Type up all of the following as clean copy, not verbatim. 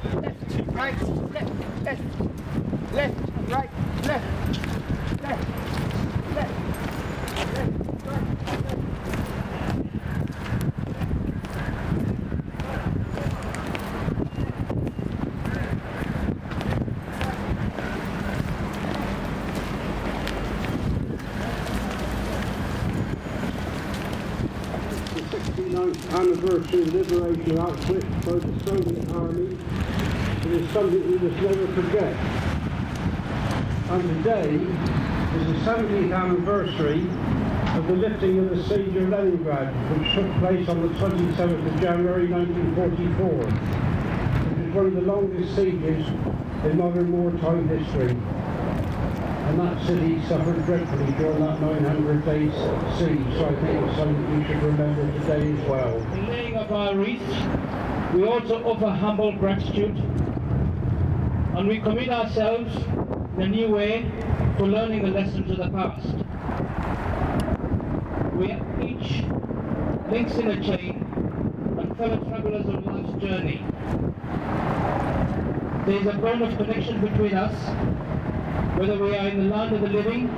left, right, left, left, left, right, left, left, left, left, right, left. 69th anniversary of liberation of Auschwitz by the Soviet Army. It is something we must never forget. And today is the 70th anniversary of the lifting of the siege of Leningrad, which took place on the 27th of January 1944, which is one of the longest sieges in modern wartime history. And that city suffered dreadfully during that 900-day siege, so I think it's something we should remember today as well. In laying of our wreaths, we also offer humble gratitude, and we commit ourselves in a new way to learning the lessons of the past. We are each links in a chain and fellow travelers on life's journey. There is a bond of connection between us, whether we are in the land of the living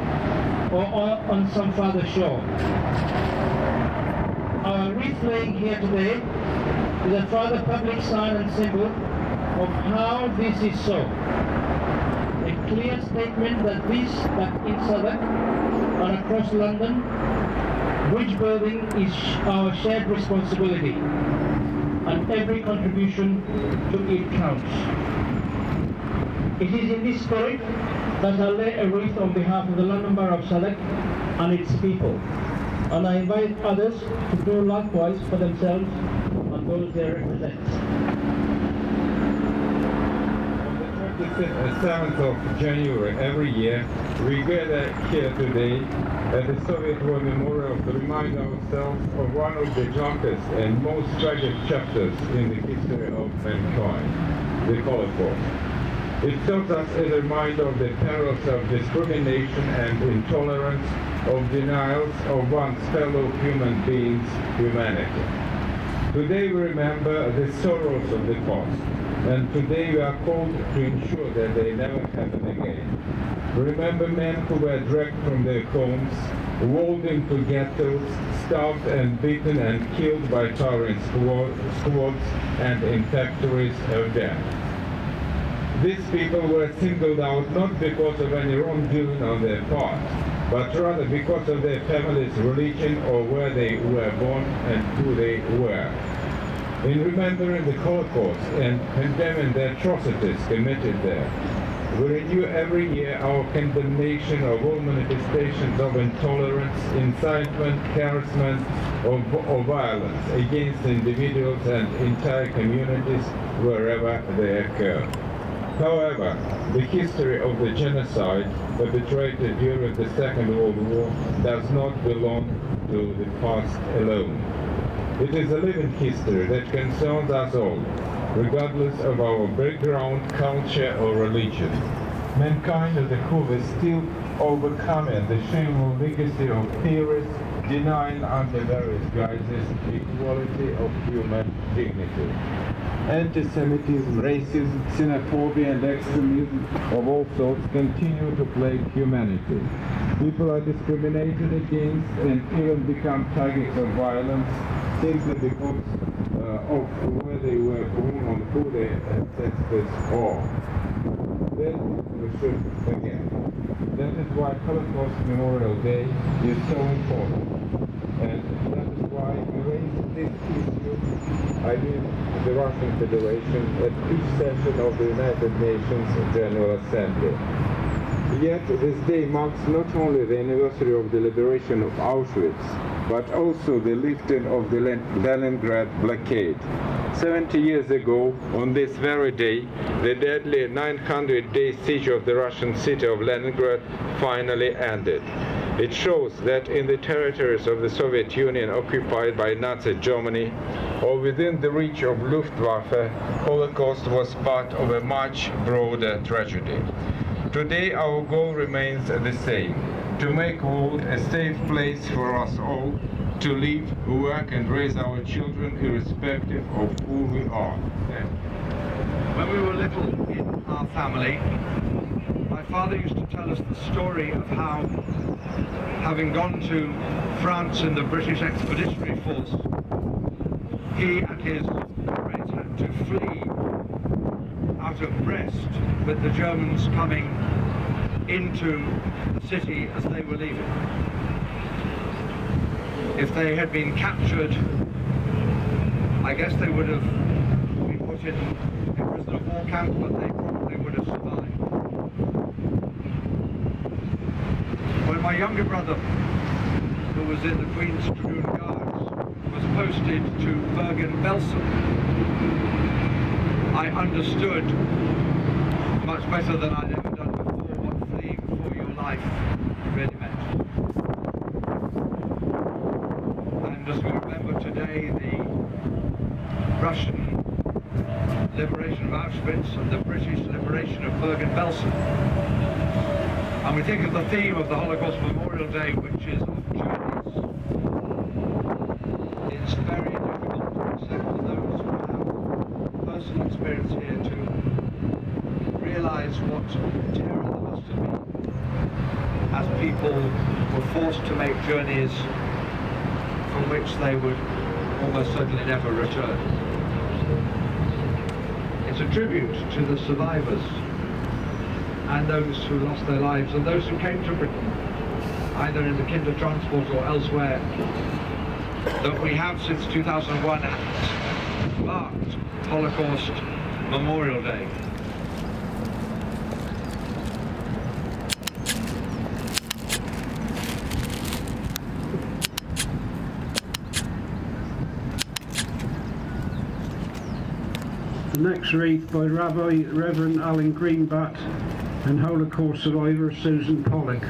or on some farther shore. Our wreath laying here today is a further public sign and symbol of how this is so. A clear statement that in Southwark and across London, bridge building is our shared responsibility, and every contribution to it counts. It is in this spirit that I lay a wreath on behalf of the London Borough of Southwark and its people, and I invite others to do likewise for themselves and those they represent. On the 27th of January every year, we gather here today at the Soviet War Memorial to remind ourselves of one of the darkest and most tragic chapters in the history of mankind, the Holocaust. It serves us as a reminder of the perils of discrimination and intolerance, of denials of one's fellow human beings' humanity. Today we remember the sorrows of the past, and today we are called to ensure that they never happen again. Remember men who were dragged from their homes, walled into ghettos, starved and beaten and killed by tyrant squads and in factories of death. These people were singled out not because of any wrongdoing on their part, but rather because of their family's religion or where they were born and who they were. In remembering the Holocaust and condemning the atrocities committed there, we renew every year our condemnation of all manifestations of intolerance, incitement, harassment, or violence against individuals and entire communities wherever they occur. However, the history of the genocide perpetrated during the Second World War does not belong to the past alone. It is a living history that concerns us all, regardless of our background, culture, or religion. Mankind as a whole is still overcoming the shameful legacy of theorists denying under various guises equality of human dignity. Anti-Semitism, racism, xenophobia and extremism of all sorts continue to plague humanity. People are discriminated against and even become targets of violence simply because of where they were born or who their ancestors are. That we should forget. That is why Holocaust Memorial Day is so important. And that is why we raise this issue, I mean the Russian Federation, at each session of the United Nations General Assembly. Yet this day marks not only the anniversary of the liberation of Auschwitz, but also the lifting of the Leningrad blockade. 70 years ago, on this very day, the deadly 900-day siege of the Russian city of Leningrad finally ended. It shows that in the territories of the Soviet Union occupied by Nazi Germany, or within the reach of Luftwaffe, Holocaust was part of a much broader tragedy. Today our goal remains the same, to make the world a safe place for us all, to live, work and raise our children irrespective of who we are. little in our family, my father used to tell us the story of how, having gone to France in the British Expeditionary Force, he and his comrades had to flee out of Brest with the Germans coming into the city as they were leaving. If they had been captured, I guess they would have been put in a prisoner of war camp, but they probably would have survived. When my younger brother, who was in the Queen's Dragoon Guards, was posted to Bergen-Belsen, I understood much better than I'd ever done before what fleeing for your life really meant. And as we remember today the Russian liberation of Auschwitz and the British liberation of Bergen-Belsen, and we think of the theme of the Holocaust Memorial Day, which is of journeys, it's very difficult to accept for those who have personal experience here to realize what terror there must have been as people were forced to make journeys from which they would almost certainly never return. It's a tribute to the survivors and those who lost their lives and those who came to Britain, either in the Kindertransport or elsewhere, that we have since 2001 marked Holocaust Memorial Day. The next wreath by Reverend Alan Greenbat and Holocaust survivor Susan Pollock.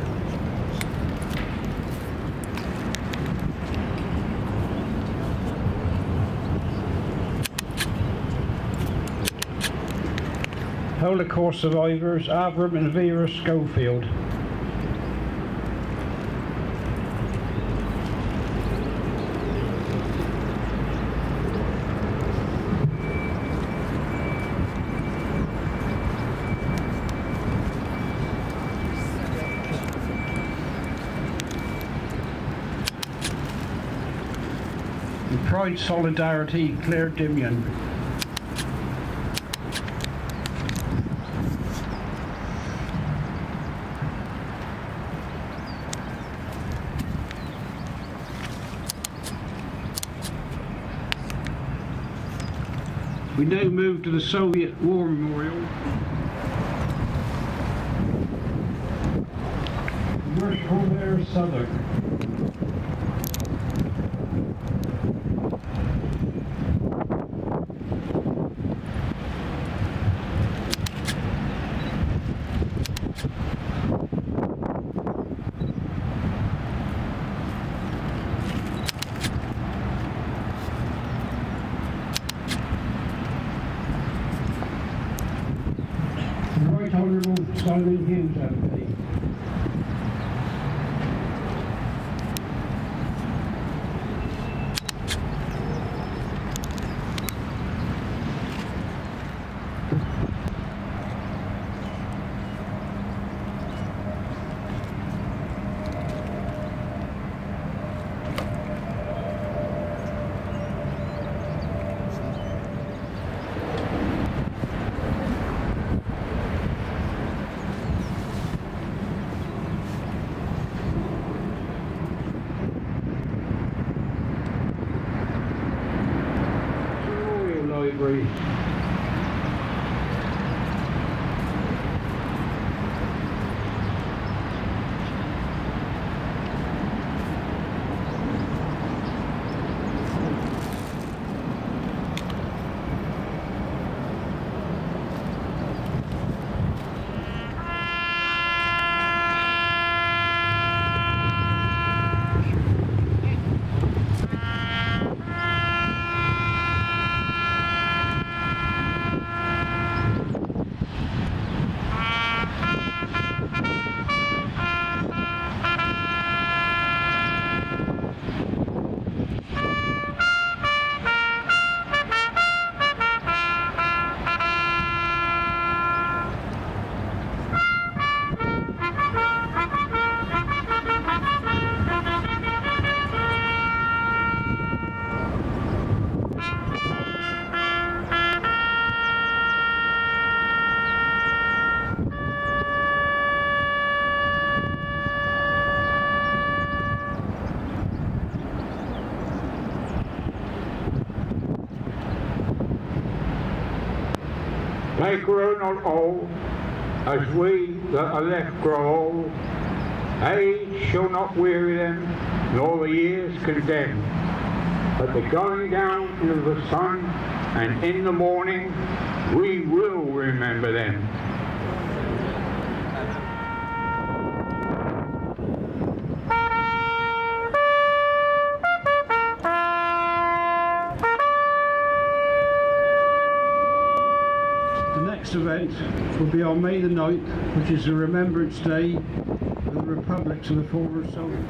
Holocaust survivors Avram and Vera Schofield. Pride Solidarity, Claire Dimion. We now move to the Soviet War Memorial. Robert Southern. Right Honourable Simon Hughes, MP. They grow not old, as we that are left grow old. Age shall not weary them, nor the years condemn. But the going down of the sun, and in the morning, we will remember them. The next event will be on May the 9th, which is the Remembrance Day of the Republics of the former Soviet.